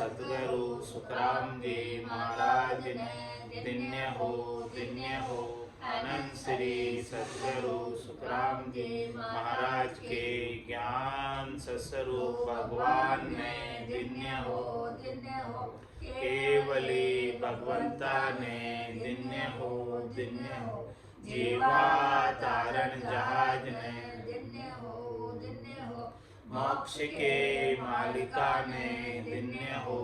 सतगुरु सुखराम जी महाराज ने दिन्य हो अनंत श्री सतगुरु सुखराम जी महाराज के ज्ञान सस्वरूप भगवान ने दिन्य हो केवली भगवंता ने दिन्य हो जीवा तारण जहाज ने दिन्य हो मोक्ष के मालिका ने दिन्य हो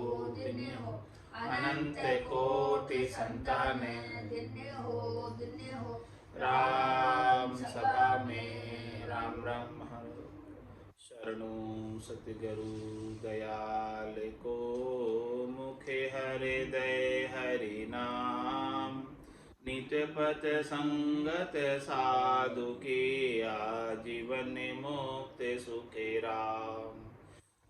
अनंत कोटि संताने दिन्य हो राम सभा में राम राम शरणु सतगुरु दयाल को मुखे हृदय हरि नाम नित्य पथ संगत साधु की आजीवन मुक्त सुखे राम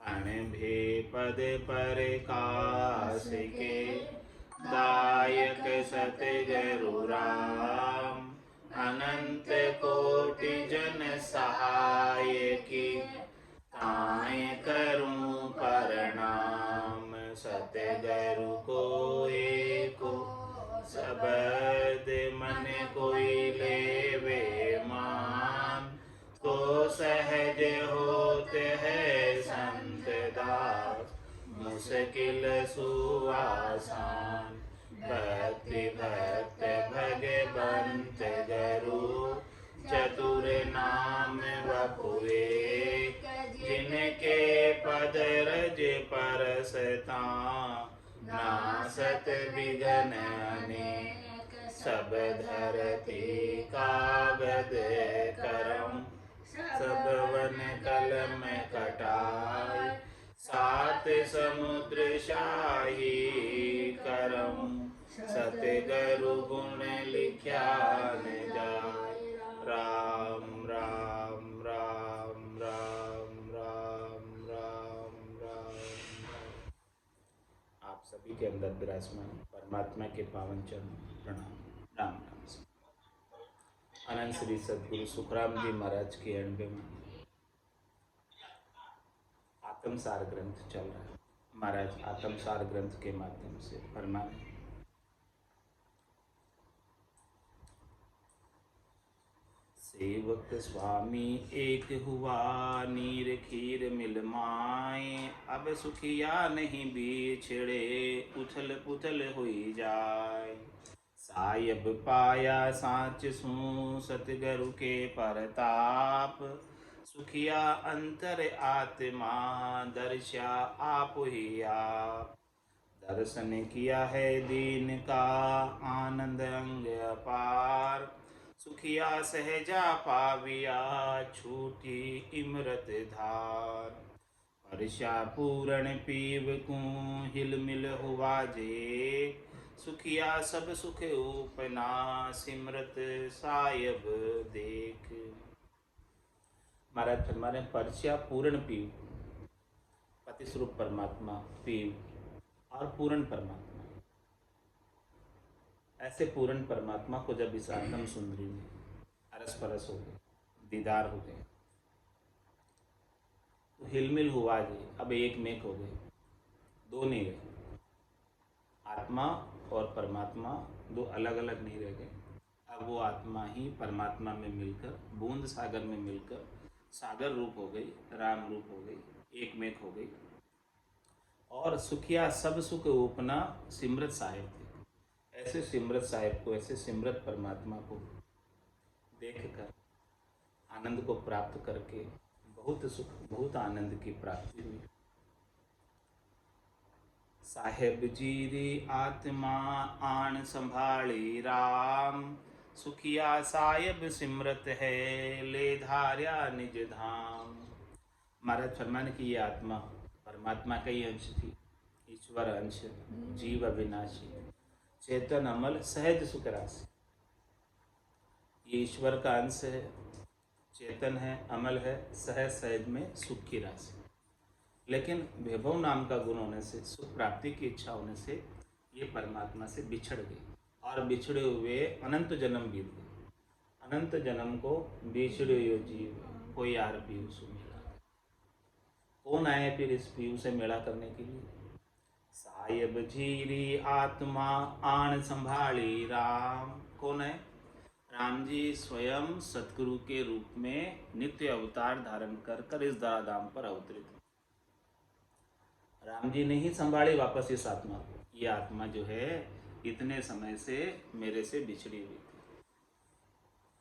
अनभे पद पर काश के दायक सतगुरु राम अनंत कोटि जन सहाय की ताय करूं प्रणाम सतगुरु को एको शब्द मन कोई लेवे मान तो सहज होते है संत दास मुश्किल सुआसान भक्ति भक्त भगवंत गुरु चतुर नाम वपुए जिनके पद रज परसता नासत विघ्न अनेक सब धरती कागद करम सब वन कलम कटाय सात समुद्र शाही करम सतगुरु गुण लिख्या न जाय राम राम राम राम राम राम राम। आप सभी के अंदर विराजमान परमात्मा के पावन चरण प्रणाम राम राम। अनंत श्री सद्गुरु सुखराम जी महाराज के 90वें आत्मसार ग्रंथ चल रहा है। महाराज आत्मसार ग्रंथ के माध्यम से फरमाएं, सेवक स्वामी एक हुआ नीर खीर मिल माए अब सुखिया नहीं बिछड़े उथल पुथल हुई जाए सायब पाया साच सू सतगुरु के परताप सुखिया अंतर आत्मा दर्शा आप ही आप दर्शन किया है दीन का आनंद अंग अपार सुखिया सहजा पाविया छूटी इमरत धार परशा पूरण पीव को हिल मिल हुआ जे सुखिया सब सुख उपना सिमरत सायब देख। महाराज फरमाने परशा पूर्ण पीव पति स्वरूप परमात्मा पीव और पूर्ण परमात्मा, ऐसे पूर्ण परमात्मा को जब इस आत्म सुंदरी में अरस परस हो गए दीदार हो गए तो हिलमिल हुआ जी अब एक मेक हो गए, दो नहीं रहे। आत्मा और परमात्मा दो अलग अलग नहीं रह गए, अब वो आत्मा ही परमात्मा में मिलकर बूंद सागर में मिलकर सागर रूप हो गई, राम रूप हो गई, एक मेक हो गई। और सुखिया सब सुख उपना सिमरत साहेब थे। ऐसे सिमरत साहेब को, ऐसे सिमरत परमात्मा को देखकर आनंद को प्राप्त करके बहुत सुख बहुत आनंद की प्राप्ति हुई। साहेब जी री आत्मा आन संभाली राम सुखिया साहेब सिमरत है ले धार्या निज धाम। महाराज फरमान की ये आत्मा परमात्मा का ही अंश थी, ईश्वर अंश, जीव अविनाशी, चेतन अमल सहज सुख राशि। ये ईश्वर का अंश है, चेतन है, अमल है, सहज सहज में सुख की राशि। लेकिन वैभव नाम का गुण होने से, सुख प्राप्ति की इच्छा होने से ये परमात्मा से बिछड़ गई और बिछड़े हुए अनंत जन्म बीत गए। अनंत जन्म को बिछड़े हुए जीव कोई यार पीयू से मिला, कौन आए फिर इस पीयू से मेला करने के लिए? साहिब जीरी आत्मा आन संभाली राम। कौन है? राम जी स्वयं सतगुरु के रूप में नित्य अवतार धारण कर कर इस धराधाम पर अवतरित। राम जी ने ही संभाली वापस इस आत्मा को। ये आत्मा जो है इतने समय से मेरे से बिछड़ी हुई थी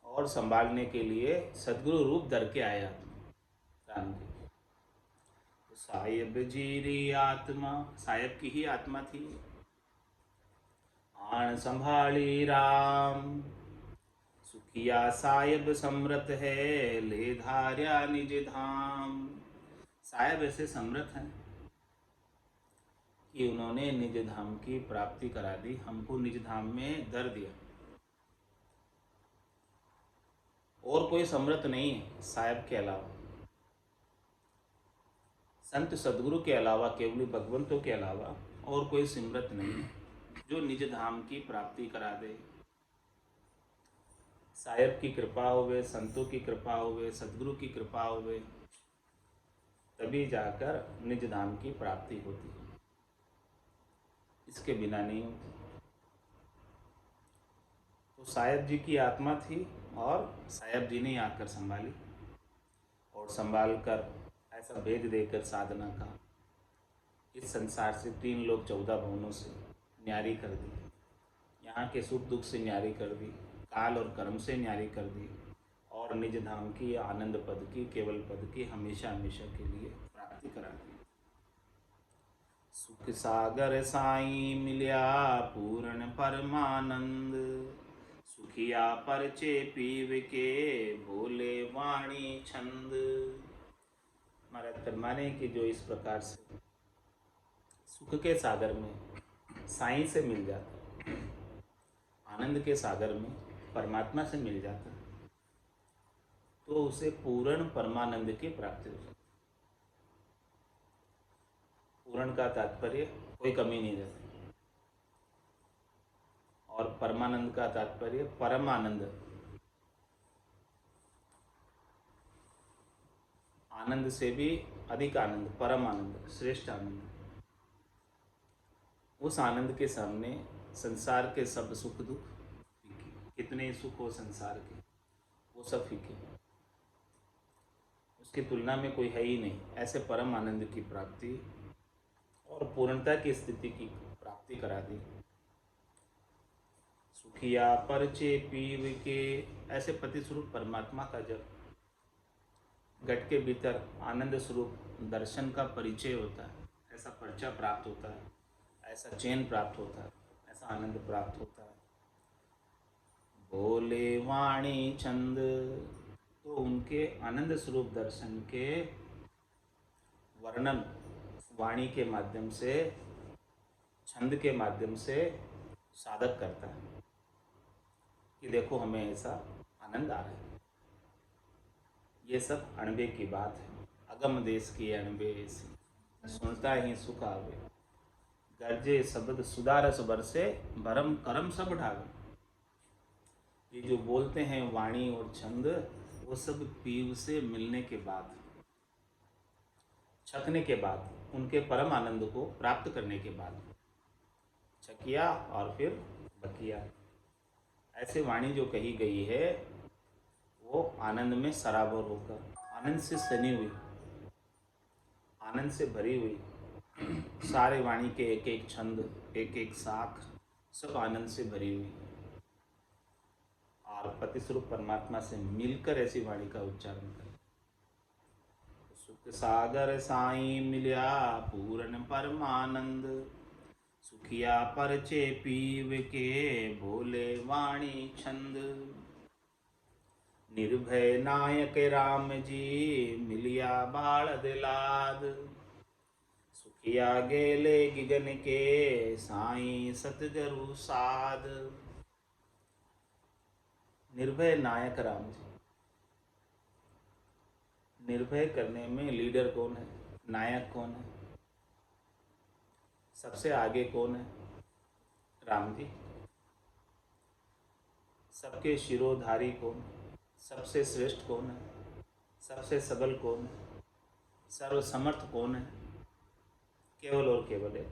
और संभालने के लिए सदगुरु रूप धर के आए आत्मा राम जी। तो साहिब जीरी आत्मा, साहिब की ही आत्मा थी। आन संभाली राम, सुखिया साहिब समृत है, ले धार्या निज धाम। साहिब ऐसे समृत हैं कि उन्होंने निज धाम की प्राप्ति करा दी, हमको निज धाम में धर दिया। और कोई समृत नहीं है साहिब के अलावा, संत सदगुरु के अलावा, केवली भगवंतों के अलावा और कोई सिमरत नहीं है जो निज धाम की प्राप्ति करा दे। साहिब की कृपा होवे, संतों की कृपा होवे, सदगुरु की कृपा होवे, तभी जाकर निज धाम की प्राप्ति होती है, इसके बिना नहीं होती। तो साहिब जी की आत्मा थी और साहिब जी ने आकर संभाली और संभाल कर ऐसा भेद देकर साधना का इस संसार से 3 लोग 14 भुवनों से न्यारी कर दी, यहाँ के सुख दुख से न्यारी कर दी, काल और कर्म से न्यारी कर दी और निज धाम की आनंद पद की, केवल पद की हमेशा हमेशा के लिए प्राप्ति करा दी। सुख सागर साईं मिल्या पूर्ण परमानंद, सुखिया परचे पीव के भोले वाणी छंद। महाराज फरमाने कि जो इस प्रकार से सुख के सागर में साईं से मिल जाता, आनंद के सागर में परमात्मा से मिल जाता, तो उसे पूर्ण परमानंद की प्राप्ति हो जाती। पूर्ण का तात्पर्य कोई कमी नहीं रहती और परमानंद का तात्पर्य परमानंद, आनंद से भी अधिक आनंद, परम आनंद, श्रेष्ठ आनंद। उस आनंद के सामने संसार के सब सुख दुख फीके, कितने सुख हो संसार के, वो सब फीके, उसकी तुलना में कोई है ही नहीं। ऐसे परम आनंद की प्राप्ति और पूर्णता की स्थिति की प्राप्ति करा दी। सुखिया परचे पीव के, ऐसे पति स्वरूप परमात्मा का जब घट के भीतर आनंद स्वरूप दर्शन का परिचय होता है, ऐसा पर्चा प्राप्त होता है, ऐसा चैन प्राप्त होता है, ऐसा आनंद प्राप्त होता है। भोले वाणी छंद, तो उनके आनंद स्वरूप दर्शन के वर्णन वाणी के माध्यम से, छंद के माध्यम से साधक करता है कि देखो हमें ऐसा आनंद आ रहा है। ये सब अणबे की बात है, अगम देश की अणबे ऐसी, सुनता ही सुख आवे, गर्जे शब्द सुदारस बरसे, भरम करम सब ढावे। ये जो बोलते हैं वाणी और छंद, वो सब पीव से मिलने के बाद, छकने के बाद, उनके परम आनंद को प्राप्त करने के बाद, छकिया और फिर बकिया, ऐसे वाणी जो कही गई है वो आनंद में सराबोर होकर, आनंद से सनी हुई, आनंद से भरी हुई, सारे वाणी के एक एक छंद, एक एक शाख, सब आनंद से भरी हुई और पति स्वरूप परमात्मा से मिलकर ऐसी वाणी का उच्चारण करें। सुख सागर साईं मिल्या पूर्ण परमानंद, सुखिया परचे पीव के भोले वाणी छंद। निर्भय नायक राम जी मिलिया बाल दिलाद, सुखिया गेले गिगन के साईं सतगुरु साध। निर्भय नायक राम जी, निर्भय करने में लीडर कौन है, नायक कौन है, सबसे आगे कौन है? राम जी। सबके शिरोधारी कौन है? सबसे श्रेष्ठ कौन है? सबसे सबल कौन है? सर्वसमर्थ कौन है? केवल और केवल एक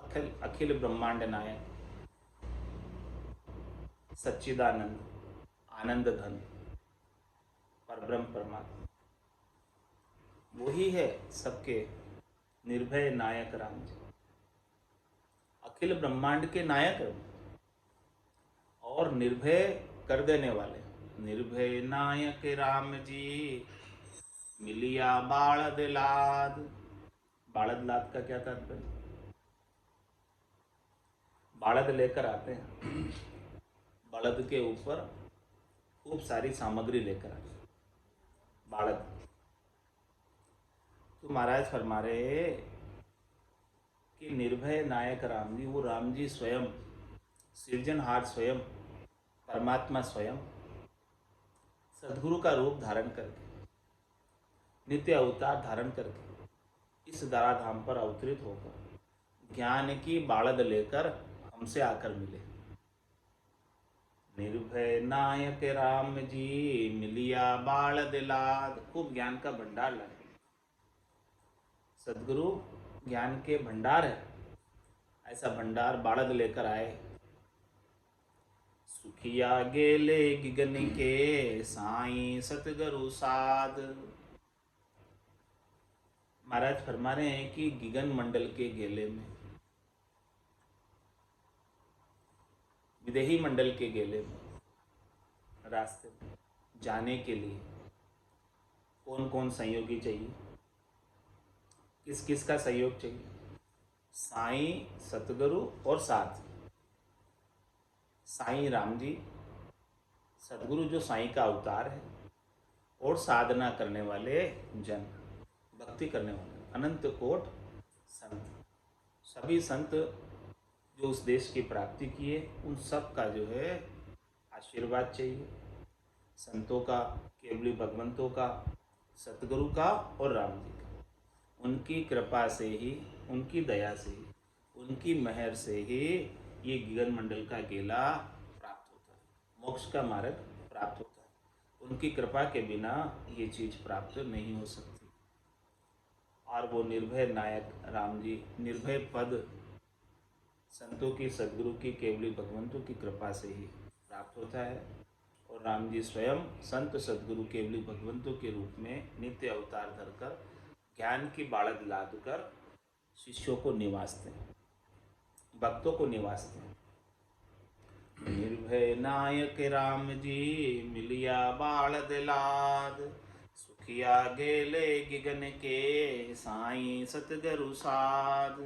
अखिल अखिल ब्रह्मांड नायक, सच्चिदानंद, आनंद धन, परब्रह्म परमात्मा, वही है सबके निर्भय नायक राम जी। अखिल ब्रह्मांड के नायक और निर्भय कर देने वाले। निर्भय नायक राम जी, मिलिया बालद लाद। बालद लाद का क्या तात्पर्य? बालद लेकर आते हैं, बलद के ऊपर खूब सारी सामग्री लेकर आते हैं, बालद। तो महाराज फरमा रहे कि निर्भय नायक राम जी, वो राम जी स्वयं, सृजनहार स्वयं, परमात्मा स्वयं, सद्गुरु का रूप धारण करके, नित्य अवतार धारण करके इस धराधाम पर अवतरित होकर ज्ञान की बालद लेकर हमसे आकर मिले। निर्भय नायक राम जी, मिलिया बालद लाद। खूब ज्ञान का भंडार लाए। सद्गुरु ज्ञान के भंडार है, ऐसा भंडार बालद लेकर आए। सुखिया गेले गिगन के, साईं सतगुरु साध। महाराज फरमा रहे हैं कि गिगन मंडल के गेले में, विदेही मंडल के गेले में, रास्ते में जाने के लिए कौन कौन सहयोगी चाहिए, किस किस का सहयोग चाहिए? साईं, सतगुरु और साथ। साईं राम जी, सतगुरु जो साईं का अवतार है, और साधना करने वाले जन, भक्ति करने वाले अनंत कोट संत। सभी संत जो उस देश की प्राप्ति किए, उन सब का जो है आशीर्वाद चाहिए। संतों का, केवली भगवंतों का, सतगुरु का और राम जी का। उनकी कृपा से ही, उनकी दया से ही, उनकी मेहर से ही ये गिगन मंडल का गेला प्राप्त होता है, मोक्ष का मार्ग प्राप्त होता है। उनकी कृपा के बिना ये चीज़ प्राप्त नहीं हो सकती। और वो निर्भय नायक राम जी, निर्भय पद संतों की, सद्गुरु की, केवली भगवंतों की कृपा से ही प्राप्त होता है। और राम जी स्वयं संत, सद्गुरु, केवली भगवंतों के रूप में नित्य अवतार धरकर ज्ञान की बालद लाद कर शिष्यों को निवासते हैं, भक्तों को निवासते हैं। निर्भय नायक राम जी, मिलिया बालद लाद। सुखिया गेले गिगन के, साईं सतगुरु साध।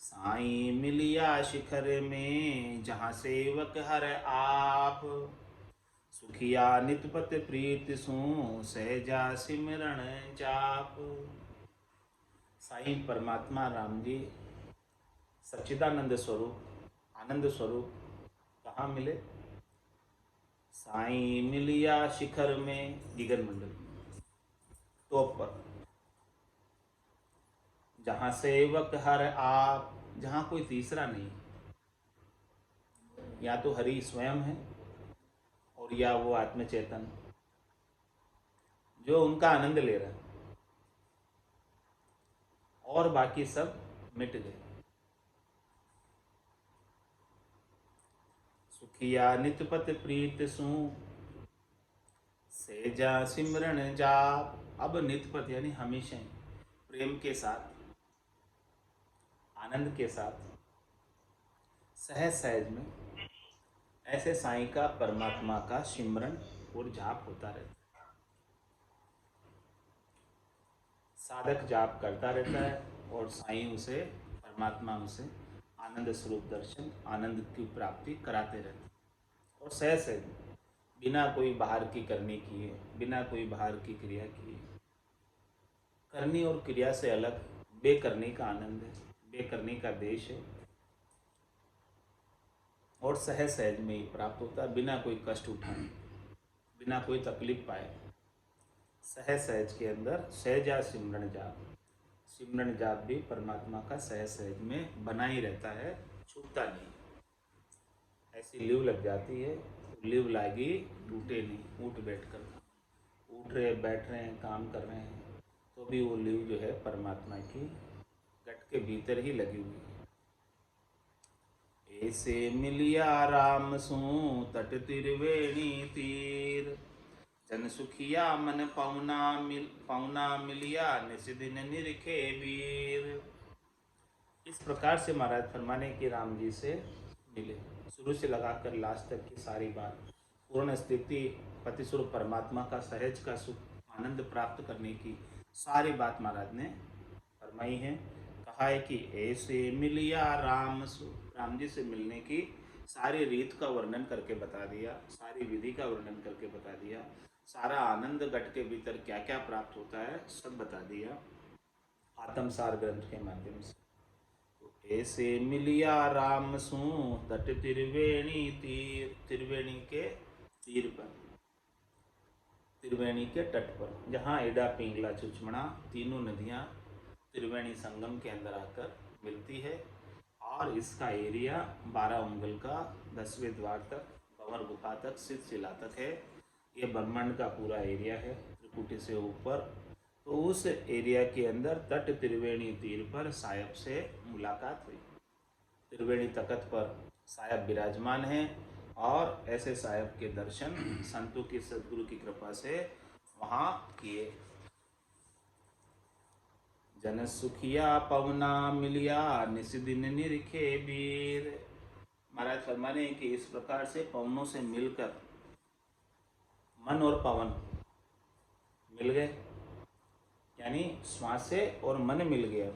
साईं मिलिया शिखर में, जहाँ सेवक हर आप। सुखिया नितपत प्रीत सु, सहजा सिमरण जाप। साईं परमात्मा राम जी सच्चिदानंद स्वरूप, आनंद स्वरूप कहाँ मिले? साईं मिलिया शिखर में, गिगन मंडल में, टॉप पर, जहाँ सेवक हर आप, जहाँ कोई तीसरा नहीं, या तो हरि स्वयं है और या वो आत्म चेतन जो उनका आनंद ले रहा है, और बाकी सब मिट गए। सुखिया नितपत प्रीत सु, सेजा सिमरन जाप। अब नितपत यानी हमेशा ही प्रेम के साथ, आनंद के साथ, सहज सहज में ऐसे साईं का, परमात्मा का सिमरन और जाप होता रहता है। साधक जाप करता रहता है और साईं उसे, परमात्मा उसे आनंद स्वरूप दर्शन, आनंद की प्राप्ति कराते रहते हैं। और सहज सहज, बिना कोई बाहर की करने किए, बिना कोई बाहर की क्रिया किए। करनी और क्रिया से अलग बेकरनी का आनंद है, बेकरनी का देश है, और सहज सहज में ही प्राप्त होता है, बिना कोई कष्ट उठाए, बिना कोई तकलीफ पाए। सहज सहज के अंदर सहजा सिमरन जाप। सिमरन जाप भी परमात्मा का सहज सहज में बना ही रहता है, छूटता नहीं। ऐसी लीव लग जाती है, लीव लागी टूटे नहीं। उठ बैठ कर, उठ रहे, बैठ रहे हैं, काम कर रहे हैं, तो भी वो लीव जो है परमात्मा की गट के भीतर ही लगी हुई है। ऐसे मिलिया राम सू तट त्रिवेणी तीर। जन सुखिया मन पौना मिलिया निस दिन निरखे बीर। इस प्रकार से महाराज फरमाने की राम जी से मिले, शुरू से लगाकर लास्ट तक की सारी बात, पूर्ण स्थिति पतिस्वरूप परमात्मा का सहज का सुख आनंद प्राप्त करने की सारी बात महाराज ने फरमाई है। कहा है कि ऐसे मिलिया राम जी से मिलने की सारी रीत का वर्णन करके बता दिया, सारी विधि का वर्णन करके बता दिया, सारा आनंद घट के भीतर क्या क्या प्राप्त होता है सब बता दिया आत्मसार ग्रंथ के माध्यम से। ऐसे मिलिया राम सू तट त्रिवेणी तीर। त्रिवेणी के तीर पर, त्रिवेणी के तट पर, जहाँ एडा पिंगला चुचमणा तीनों नदियाँ त्रिवेणी संगम के अंदर आकर मिलती है। और इसका एरिया 12 उंगल का 10वें द्वार तक, कंवर गुफा तक, सिद्ध शिला तक है। ये ब्रह्मांड का पूरा एरिया है त्रिकुटी से ऊपर। तो उस एरिया के अंदर तट त्रिवेणी तीर पर साहब से मुलाकात हुई। त्रिवेणी तकत पर साहब विराजमान हैं और ऐसे साहब के दर्शन संतों की सदगुरु की कृपा से वहाँ किए। जन सुखिया पवना मिलिया निस दिन निरखे बीर। महाराज फरमाने कि इस प्रकार से पवनों से मिलकर मन और पवन मिल गए, यानी श्वासे और मन मिल गया।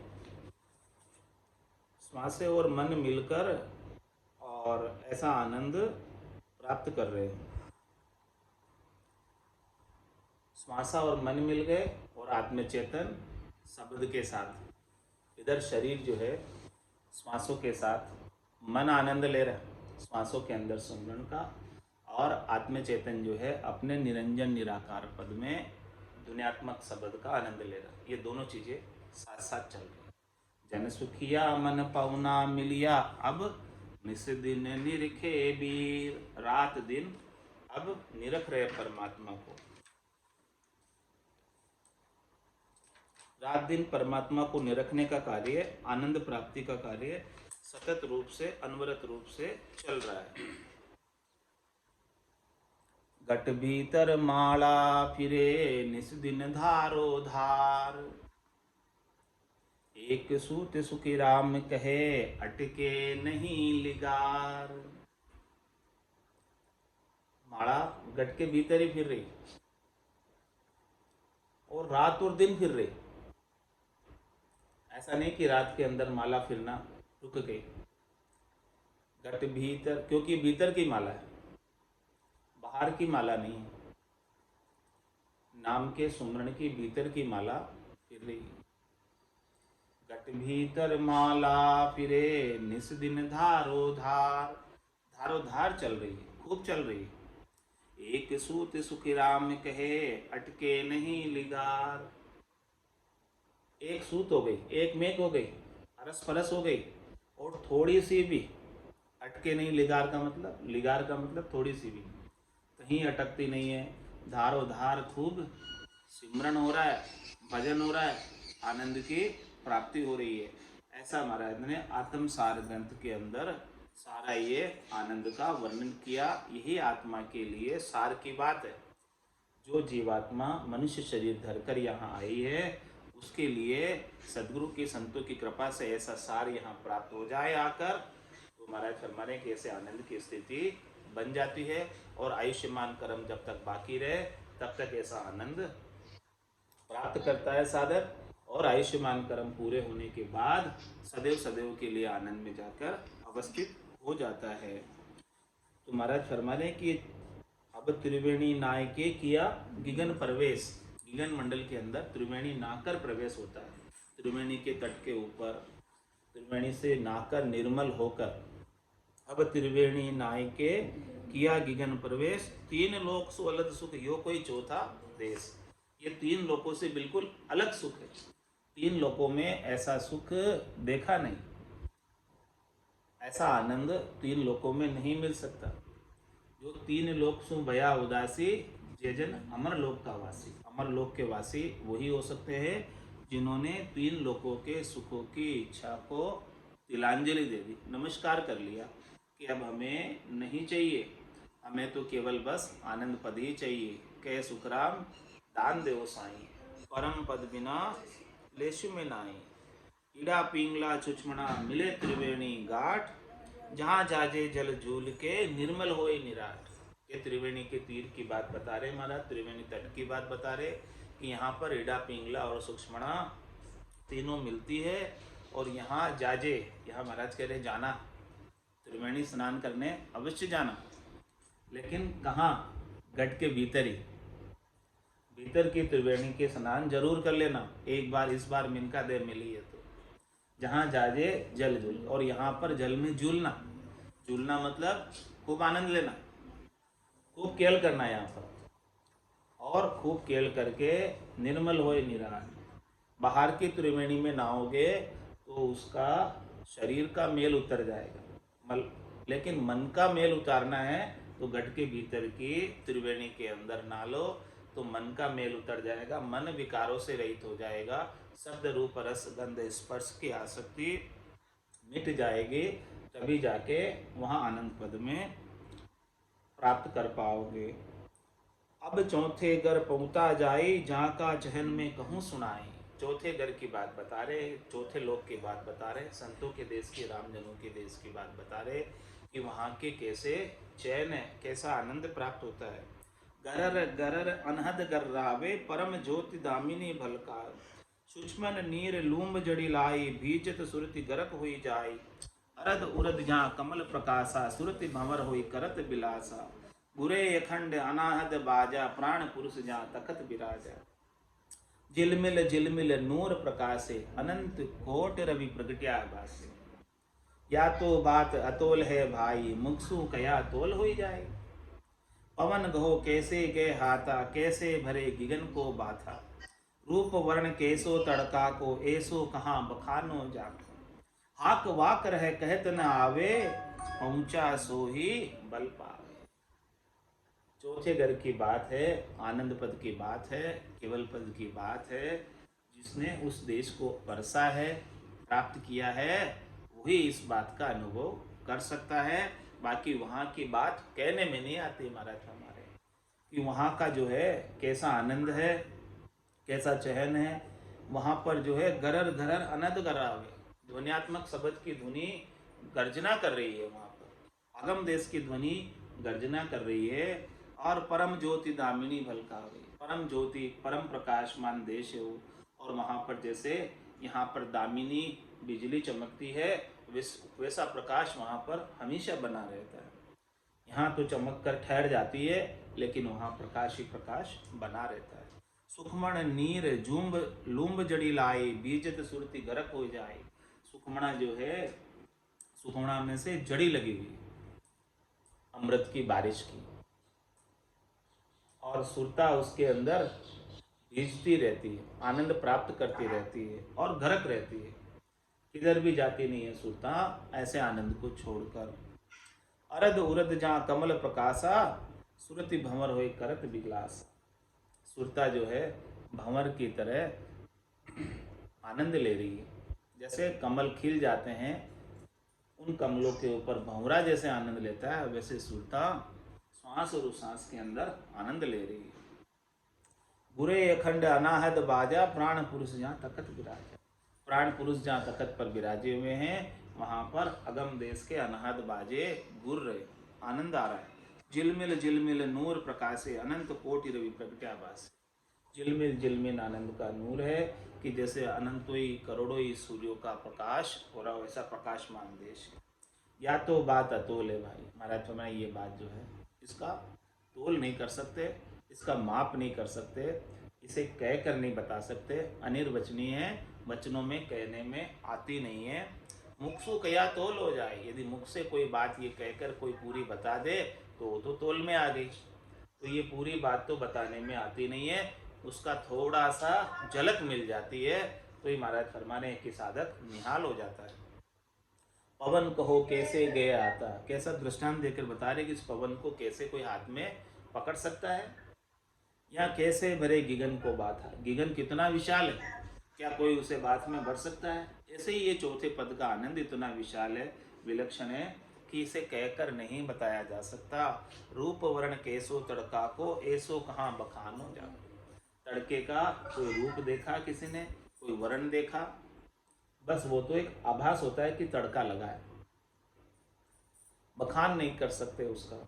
श्वासे और मन मिलकर और ऐसा आनंद प्राप्त कर रहे हैं। श्वासा और मन मिल गए और आत्मचेतन शब्द के साथ, इधर शरीर जो है श्वासों के साथ, मन आनंद ले रहा है श्वासों के अंदर सुमरण का, और आत्मचेतन जो है अपने निरंजन निराकार पद में दुनियात्मक शब्द का आनंद ले रहा है। ये दोनों चीज़ें साथ साथ चल रही। जन सुखिया मन पौना मिलिया अब निस दिन निरखे बीर। रात दिन अब निरख रहे परमात्मा को, रात दिन परमात्मा को निरखने का कार्य, आनंद प्राप्ति का कार्य सतत रूप से, अनवरत रूप से चल रहा है। घट भीतर माला फिरे निस दिन धारो धार। एक सूत सुखी राम कहे अटके नहीं लिगार। माला घट के भीतर ही फिर रही और रात और दिन फिर रही। ऐसा नहीं कि रात के अंदर माला फिरना रुक गई। घट भीतर, क्योंकि भीतर की माला है, बाहर की माला नहीं है। नाम के सुमरण की भीतर की माला फिर रही। घट भीतर माला फिरे निस दिन धारो धार। धारो धार चल रही है, खूब चल रही है। एक सूत सुखी राम कहे अटके नहीं लिगार। एक सूत हो गई, एक मेघ हो गई, अरस परस हो गई, और थोड़ी सी भी अटके नहीं। लिगार का मतलब थोड़ी सी भी कहीं अटकती नहीं है। धारो धार खूब सिमरन हो रहा है, भजन हो रहा है, आनंद की प्राप्ति हो रही है। ऐसा महाराज ने आत्मसार ग्रंथ के अंदर सारा ये आनंद का वर्णन किया। यही आत्मा के लिए सार की बात है। जो जीवात्मा मनुष्य शरीर धरकर यहाँ आई है, उसके लिए सदगुरु की संतों की कृपा से ऐसा सार यहाँ प्राप्त हो जाए आकर, तो महाराज फरमाने कि ऐसे आनंद की स्थिति बन जाती है। और आयुष्मान कर्म जब तक बाकी रहे तब तक ऐसा आनंद प्राप्त करता है साधक, और आयुष्मान कर्म पूरे होने के बाद सदैव सदैव के लिए आनंद में जाकर अवस्थित हो जाता है। तो महाराज फरमाने कि अब त्रिवेणी नायके किया गिगन प्रवेश। गिगन मंडल के अंदर त्रिवेणी नाकर प्रवेश होता है। त्रिवेणी के तट के ऊपर त्रिवेणी से नाकर निर्मल होकर अब त्रिवेणी नायके किया गिगन प्रवेश। तीन लोक सु अलग सुख यो कोई चौथा देश। ये तीन लोकों से बिल्कुल अलग सुख है। तीन लोकों में ऐसा सुख देखा नहीं, ऐसा आनंद तीन लोकों में नहीं मिल सकता। जो तीन लोक सु भया उदासी जे जन अमर लोक का वासी। अमर लोक के वासी वही हो सकते हैं जिन्होंने तीन लोकों के सुखों की इच्छा को तिलांजलि दे दी, नमस्कार कर लिया। कि अब हमें नहीं चाहिए, हमें तो केवल बस आनंद पद ही चाहिए। कह सुखराम दान देव साईं, परम पद बिना लेशु में नाई। ईड़ा पिंगला चुचमणा मिले त्रिवेणी घाट, जहाँ जाजे जल झूल के निर्मल होए निराट। ये त्रिवेणी के तीर की बात बता रहे महाराज, त्रिवेणी तट की बात बता रहे कि यहाँ पर ईड़ा पिंगला और सुक्ष्मणा तीनों मिलती है। और यहाँ जाजे, यहाँ महाराज कह रहे जाना, त्रिवेणी स्नान करने अवश्य जाना, लेकिन कहाँ? गढ़ के भीतर ही, भीतर की त्रिवेणी के स्नान जरूर कर लेना एक बार, इस बार मिनका दे मिली है तो। जहाँ जाजे जल झूल, और यहाँ पर जल में झूलना, झूलना मतलब खूब आनंद लेना, खूब केल करना यहाँ पर, और खूब केल करके निर्मल होए निराट। बाहर की त्रिवेणी में नहाओगे तो उसका शरीर का मेल उतर जाएगा, लेकिन मन का मेल उतारना है तो घट के भीतर की त्रिवेणी के अंदर नहा लो, तो मन का मेल उतर जाएगा, मन विकारों से रहित हो जाएगा, शब्द रूप रस गंध स्पर्श की आसक्ति मिट जाएगी, तभी जाके वहाँ आनंद पद में प्राप्त कर पाओगे। अब चौथे घर पहुँचा जाए, जहाँ का चहन में कहूँ सुनाए। चौथे घर की बात बता रहे, चौथे लोक की बात बता रहे, संतों के देश की, रामजनों के देश की बात बता रहे कि वहाँ के कैसे चैन है, कैसा आनंद प्राप्त होता है। गरर गरर अनहद गर रावे, परम ज्योति दामिनी भलकार। सुचमन नीर लूम्ब जड़ी लाई, भीजत सुरति गरक हुई जाई। अरद उरद जहाँ कमल प्रकाशा, सुरति भंवर हुई करत बिलासा। गुरे अखंड अनाहद बाजा, प्राण पुरुष जहाँ तखत बिराजा। झिलमिल झिलमिल नूर प्रकाशे, अनंत कोट रवि प्रगट्या भासे। या तो बात अतोल है भाई, मुक्सु कया तोल हुई जाए। पवन गहो कैसे गए हाथा, कैसे भरे गिगन को बाथा। रूप वर्ण कैसो तड़का को, ऐसो कहाँ बखानो जाको। हाक वाक रह कहत न आवे, पहुंचा सो ही बल पावे। चौथे घर की बात है, आनंद पद की बात है, केवल पद की बात है। जिसने उस देश को परसा है, प्राप्त किया है, वही इस बात का अनुभव कर सकता है। बाकी वहाँ की बात कहने में नहीं आती महाराज हमारे, कि वहाँ का जो है कैसा आनंद है, कैसा चहन है। वहाँ पर जो है गरर गरर अनद गरावे, ध्वनियात्मक शब्द की ध्वनि गर्जना कर रही है वहाँ पर, आगम देश की ध्वनि गर्जना कर रही है। और परम ज्योति दामिनी भलकावे, परम ज्योति परम प्रकाशमान देश है वो। और वहाँ पर जैसे यहाँ पर दामिनी बिजली चमकती है, वैसा प्रकाश वहाँ पर हमेशा बना रहता है। यहाँ तो चमक कर ठहर जाती है, लेकिन वहाँ प्रकाश ही प्रकाश बना रहता है। सुखमण नीर जूम्ब लूम्ब जड़ी लाई, बीजत सुरती गरक हो जाए। सुखमणा जो है, सुखमणा में से जड़ी लगी हुई अमृत की बारिश की, और सुरता उसके अंदर भीजती रहती है, आनंद प्राप्त करती रहती है और घरक रहती है, किधर भी जाती नहीं है सुरता ऐसे आनंद को छोड़कर। अरद उरद जहाँ कमल प्रकाशा, सुरति भंवर होए करत विलास। सुरता जो है भंवर की तरह आनंद ले रही है, जैसे कमल खिल जाते हैं, उन कमलों के ऊपर भंवरा जैसे आनंद लेता है, वैसे सुरता श्वास और उश्वास के अंदर आनंद ले रही है। बुरे अखंड अनाहद बाजा, प्राण पुरुष जहाँ तखत विराजा। प्राण पुरुष जहाँ तखत पर विराजे हुए हैं, वहाँ पर अगम देश के अनाहद बाजे गुर रहे, आनंद आ रहा है। झिलमिल झिलमिल नूर प्रकाशे, अनंत कोटि रवि प्रगट्याभास। झिलमिल झिलमिल आनंद का नूर है कि जैसे अनंतों ही करोड़ों ही सूर्यों का प्रकाश हो रहा, वैसा प्रकाशमान देश है। या तो बात अतोल है भाई महाराज, हमें ये बात जो है इसका तोल नहीं कर सकते, इसका माप नहीं कर सकते, इसे कह कर नहीं बता सकते, अनिर्वचनीय है, वचनों में कहने में आती नहीं है। मुख कया तोल हो जाए, यदि मुख से कोई बात ये कहकर कोई पूरी बता दे तो वो तो तोल में आ गई, तो ये पूरी बात तो बताने में आती नहीं है, उसका थोड़ा सा झलक मिल जाती है, तो ये महाराज फरमाने कि साधक निहाल हो जाता है। पवन कहो कैसे गए आता, कैसा दृष्टांत देकर बता रहे कि इस पवन को कैसे कोई हाथ में पकड़ सकता है, या कैसे भरे गिगन को बाथा। गिगन कितना विशाल है, क्या कोई उसे बात में भर सकता है। ऐसे ही ये चौथे पद का आनंद इतना विशाल है, विलक्षण है कि इसे कहकर नहीं बताया जा सकता। रूप वर्ण कैसो तड़का को, ऐसो कहाँ बखानो जा। तड़के का कोई रूप देखा किसी ने, कोई वर्ण देखा, बस वो तो एक आभास होता है कि तड़का लगा है, बखान नहीं कर सकते उसका।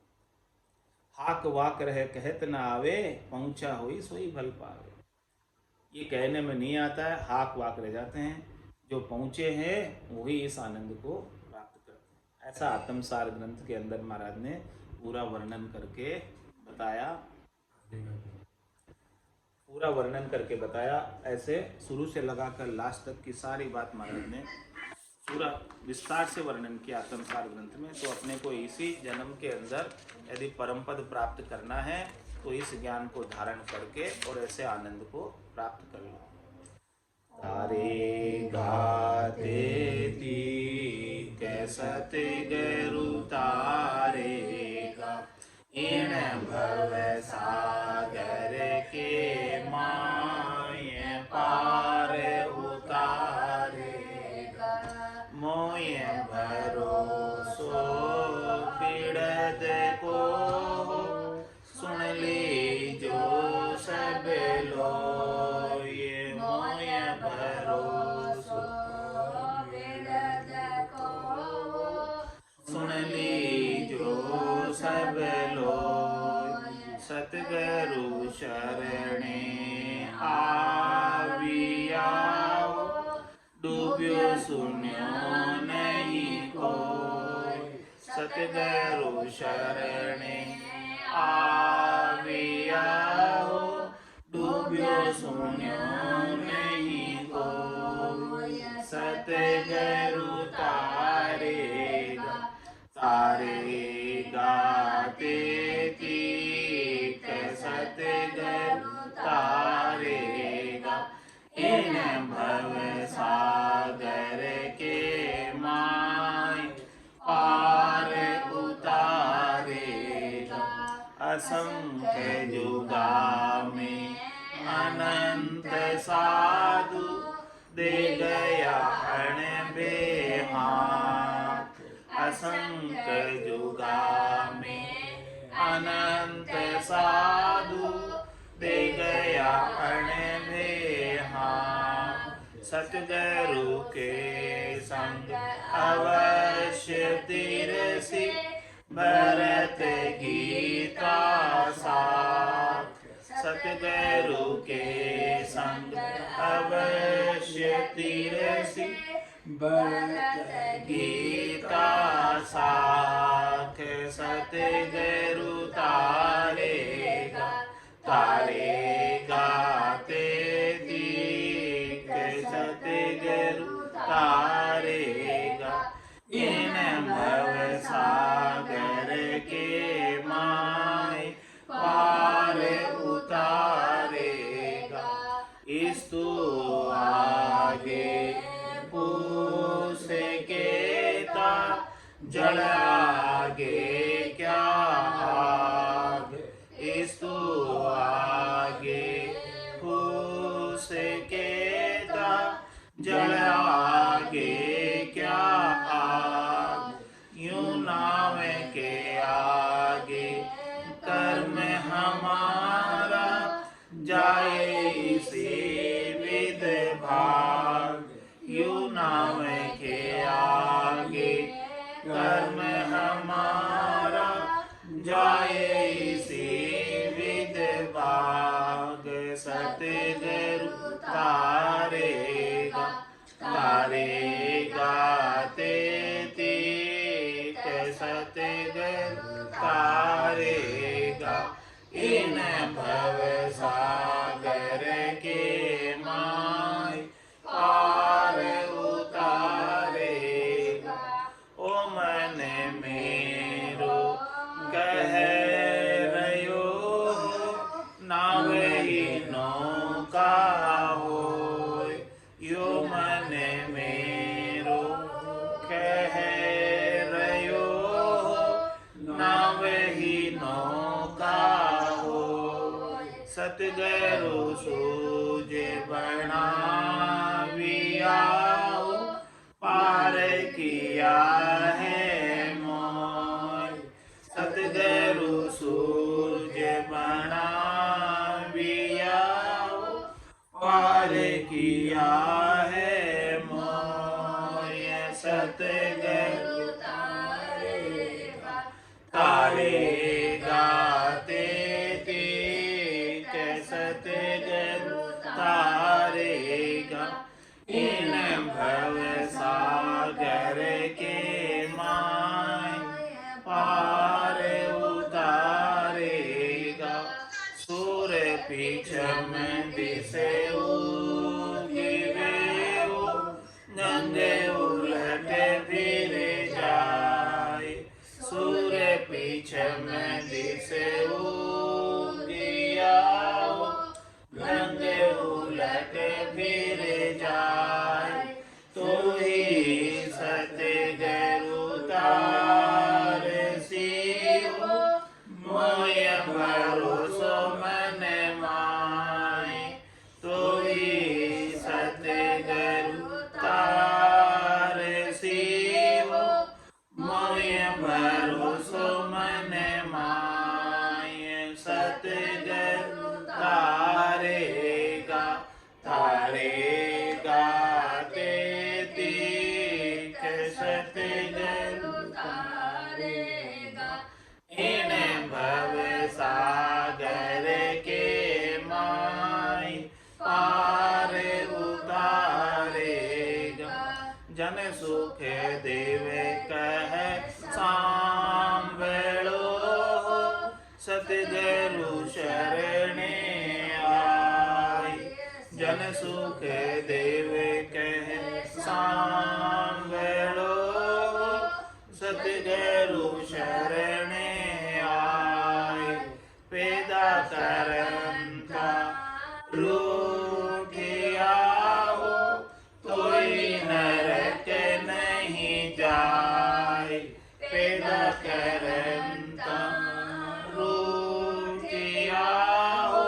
हाक वाक रहे कहत न आवे, पहुंचा हुई सोई भल पावे। ये कहने में नहीं आता है, हाक वाक रह जाते हैं, जो पहुंचे हैं वही इस आनंद को प्राप्त करते हैं। ऐसा आत्मसार ग्रंथ के अंदर महाराज ने पूरा वर्णन करके बताया, पूरा वर्णन करके बताया। ऐसे शुरू से लगाकर लास्ट तक की सारी बात महाराज ने पूरा विस्तार से वर्णन किया आत्मसार ग्रंथ में। तो अपने को इसी जन्म के अंदर यदि परम पद प्राप्त करना है तो इस ज्ञान को धारण करके और ऐसे आनंद को प्राप्त कर लो। तारे गाते ती कैसते गरु तारेगा, इन भव सागर के माय पार उतारेगा। मोय भरोसो पीड़त को, सुन लीजो सब लोग। ये मोय भरोसो पीड़त को, सुन लीजो सब लोग। सतगुरु शरणे आवियाओ, डूब्यो सुन्यो नहीं कोई। सतगुरु शरणे आवियाओ, डूब्यो सुन्यो नहीं कोई। सतगुरु तारेगा, तारेगा तेती सतगुरु तारेगा। इन भव सागर के माय पार उतारेगा। असंख्य जुगा में अनंत साधु, दे गया अण बेहाथ। असंख्य जुगा में अनंत साधु, दे गया अण बेहाथ। सतगुरु के संग अवश्य तिरसी, भरत गीता साथ। सतगुरु के संग अवश्य तिरसी, भरत गीता साथ। सतगुरु तारेगा, तारेगा तेती सतगुरु तारेगा। इन भव सागर के माय पार उतारेगा। इस तो आगे पूछ के ता, जल आगे क्या आग। इस तो आगे पूछ के ता, जल आगे क्या आग। यूं नाव के आगे कर्म हमारा, जाए इसी विद भाग। यूं नाव के आगे कर्म हमारा, जाए इसी विद भाग। सतगुरु तारेगा, तारेगा तेती सतगुरु तारेगा। इन भव सागर के माय पार उतारेगा। ओ मन मेरो कह रयो, नावई नौका होय। यो मन मेरो कह रयो, नावई नौका होय। सतगुरु सूझे बनावियाओ, पार किया है मोह। पीछम दिसे गिवेओ गंगे उलट फिर जाए सूर्य पीछम दिसे गियाओ गंगे उलट फिर जाए तो ही सतगुरु तार सियो मोय भरोसो मन माय तो ही सतगुरु तार सियो मोय भरोसो मन माय सतगुरु तारेगा तारेगा ते तीक सतगुरु तारेगा इन भव सागर के माय पार उतारेगा जन सुख देव कह सांभलो सतगुरु शरणे आय जन सुख देव कह सांभलो सतगुरु शरणे आय पैदा करंता रूठियाओ कोई नरक नहीं जाए पैदा करंता रूठियाओ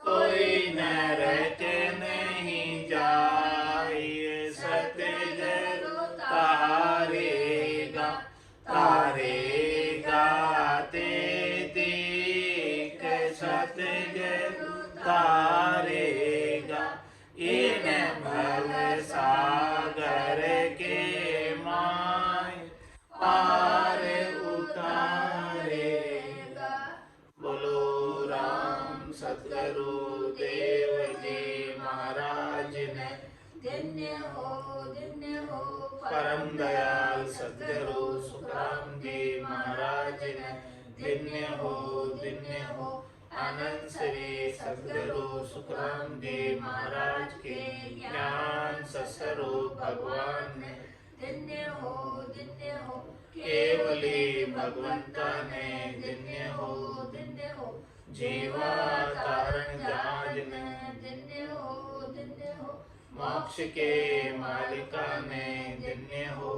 कोई नरक नहीं जाए सतगुरु तारेगा तारेगा ते तीक सतगुरु तारेगा इन भव सागर के माय पार उतारेगा बोलो राम सतगुरु देव जी महाराज ने धन्य हो परम दयाल सतगुरु सुखराम जी महाराज ने धन्य हो आनंद श्री सतगुरु सुखराम जी महाराज के ज्ञान सस्वरूप भगवान ने धन्य हो केवली भगवंता ने धन्य हो जीवा तारण जहाज में धन्य हो मोक्ष के मालिका ने धन्य हो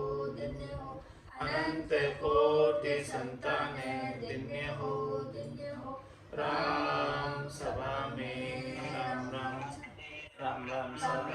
अनंत कोटि संताने धन्य हो राम सभा में राम राम सब